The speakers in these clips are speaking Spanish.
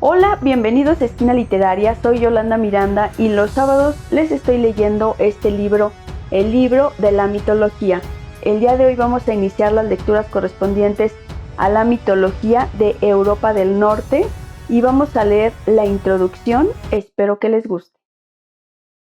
Hola, bienvenidos a Esquina Literaria, soy Yolanda Miranda y los sábados les estoy leyendo este libro, el libro de la mitología. El día de hoy vamos a iniciar las lecturas correspondientes a la mitología de Europa del Norte y vamos a leer la introducción, espero que les guste.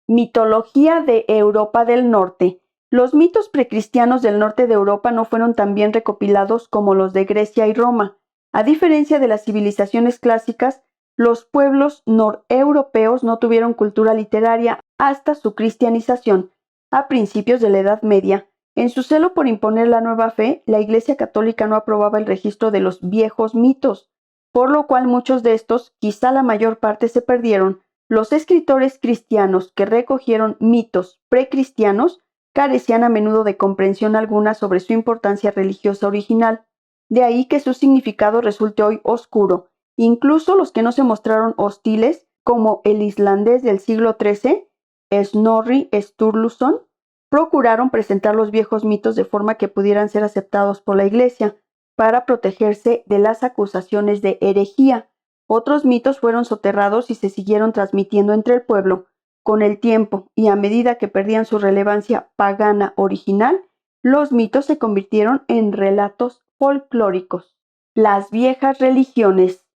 Mitología de Europa del Norte. Los mitos precristianos del norte de Europa no fueron tan bien recopilados como los de Grecia y Roma. A diferencia de las civilizaciones clásicas, los pueblos noreuropeos no tuvieron cultura literaria hasta su cristianización, a principios de la Edad Media. En su celo por imponer la nueva fe, la Iglesia Católica no aprobaba el registro de los viejos mitos, por lo cual muchos de estos, quizá la mayor parte, se perdieron. Los escritores cristianos que recogieron mitos precristianos carecían a menudo de comprensión alguna sobre su importancia religiosa original. De ahí que su significado resulte hoy oscuro. Incluso los que no se mostraron hostiles, como el islandés del siglo XIII, Snorri Sturluson, procuraron presentar los viejos mitos de forma que pudieran ser aceptados por la Iglesia, para protegerse de las acusaciones de herejía. Otros mitos fueron soterrados y se siguieron transmitiendo entre el pueblo. Con el tiempo, y a medida que perdían su relevancia pagana original, los mitos se convirtieron en relatos folclóricos. Las viejas religiones.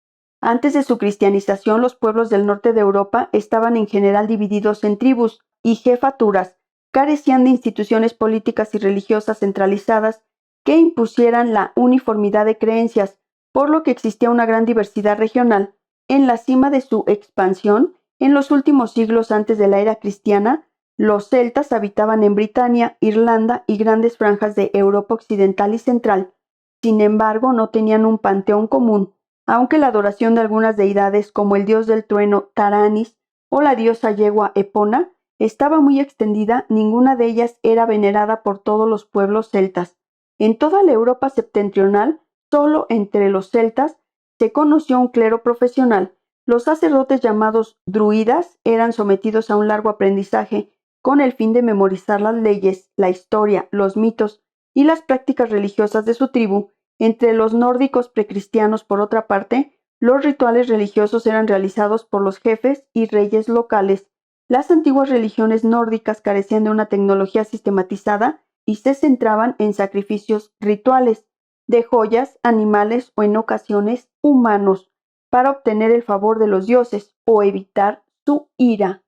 Antes de su cristianización, los pueblos del norte de Europa estaban en general divididos en tribus y jefaturas, carecían de instituciones políticas y religiosas centralizadas que impusieran la uniformidad de creencias, por lo que existía una gran diversidad regional. En la cima de su expansión, en los últimos siglos antes de la era cristiana, los celtas habitaban en Britania, Irlanda y grandes franjas de Europa occidental y central. Sin embargo, no tenían un panteón común, aunque la adoración de algunas deidades como el dios del trueno Taranis o la diosa yegua Epona estaba muy extendida, ninguna de ellas era venerada por todos los pueblos celtas. En toda la Europa septentrional, solo entre los celtas se conoció un clero profesional. Los sacerdotes llamados druidas eran sometidos a un largo aprendizaje con el fin de memorizar las leyes, la historia, los mitos y las prácticas religiosas de su tribu. Entre los nórdicos precristianos, por otra parte, los rituales religiosos eran realizados por los jefes y reyes locales. Las antiguas religiones nórdicas carecían de una tecnología sistematizada y se centraban en sacrificios rituales de joyas, animales o en ocasiones humanos para obtener el favor de los dioses o evitar su ira.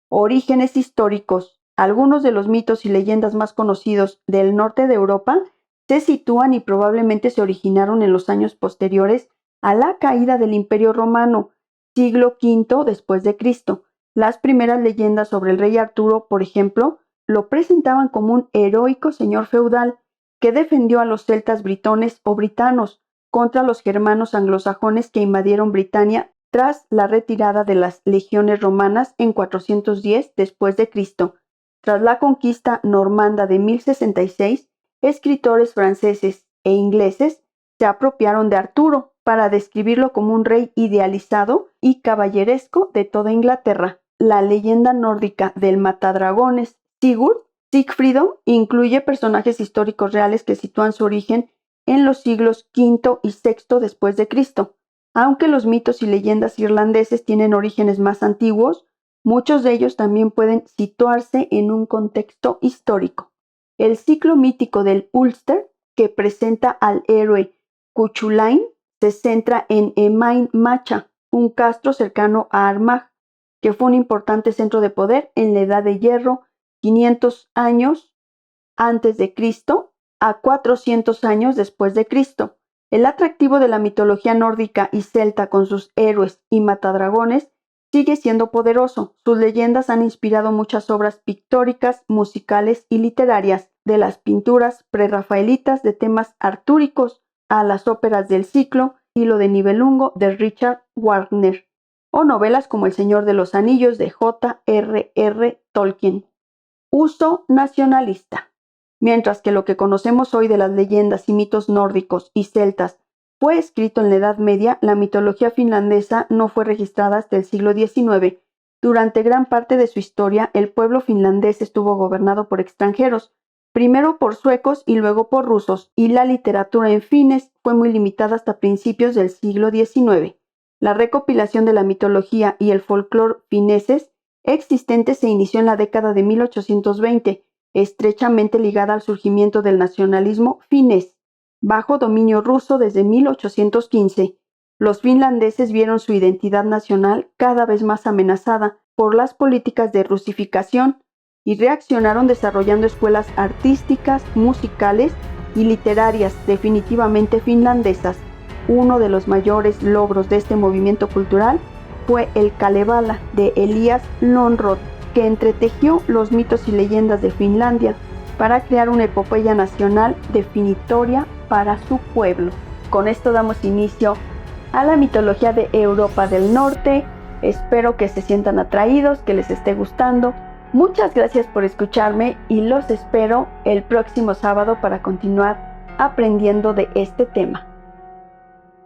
Orígenes históricos. Algunos de los mitos y leyendas más conocidos del norte de Europa se sitúan y probablemente se originaron en los años posteriores a la caída del Imperio Romano, siglo V después de Cristo. Las primeras leyendas sobre el rey Arturo, por ejemplo, lo presentaban como un heroico señor feudal que defendió a los celtas britones o britanos contra los germanos anglosajones que invadieron Britania tras la retirada de las legiones romanas en 410 después de Cristo. Tras la conquista normanda de 1066, escritores franceses e ingleses se apropiaron de Arturo para describirlo como un rey idealizado y caballeresco de toda Inglaterra. La leyenda nórdica del matadragones Sigfrido incluye personajes históricos reales que sitúan su origen en los siglos V y VI después de Cristo. Aunque los mitos y leyendas irlandeses tienen orígenes más antiguos, muchos de ellos también pueden situarse en un contexto histórico. El ciclo mítico del Ulster, que presenta al héroe Cuchulainn, se centra en Emain Macha, un castro cercano a Armagh, que fue un importante centro de poder en la Edad de Hierro, 500 años antes de Cristo a 400 años después de Cristo. El atractivo de la mitología nórdica y celta con sus héroes y matadragones sigue siendo poderoso. Sus leyendas han inspirado muchas obras pictóricas, musicales y literarias, de las pinturas prerrafaelitas de temas artúricos a las óperas del ciclo Hilo de Nibelungo de Richard Wagner, o novelas como El Señor de los Anillos de J.R.R. Tolkien. Uso nacionalista. Mientras que lo que conocemos hoy de las leyendas y mitos nórdicos y celtas fue escrito en la Edad Media, la mitología finlandesa no fue registrada hasta el siglo XIX. Durante gran parte de su historia, el pueblo finlandés estuvo gobernado por extranjeros, primero por suecos y luego por rusos, y la literatura en finés fue muy limitada hasta principios del siglo XIX. La recopilación de la mitología y el folclore fineses existentes se inició en la década de 1820, estrechamente ligada al surgimiento del nacionalismo finés, bajo dominio ruso desde 1815. Los finlandeses vieron su identidad nacional cada vez más amenazada por las políticas de rusificación y reaccionaron desarrollando escuelas artísticas, musicales y literarias definitivamente finlandesas. Uno de los mayores logros de este movimiento cultural fue el Kalevala de Elias Lönnrot, que entretejió los mitos y leyendas de Finlandia para crear una epopeya nacional definitoria para su pueblo. Con esto damos inicio a la mitología de Europa del Norte. Espero que se sientan atraídos, que les esté gustando. Muchas gracias por escucharme y los espero el próximo sábado para continuar aprendiendo de este tema.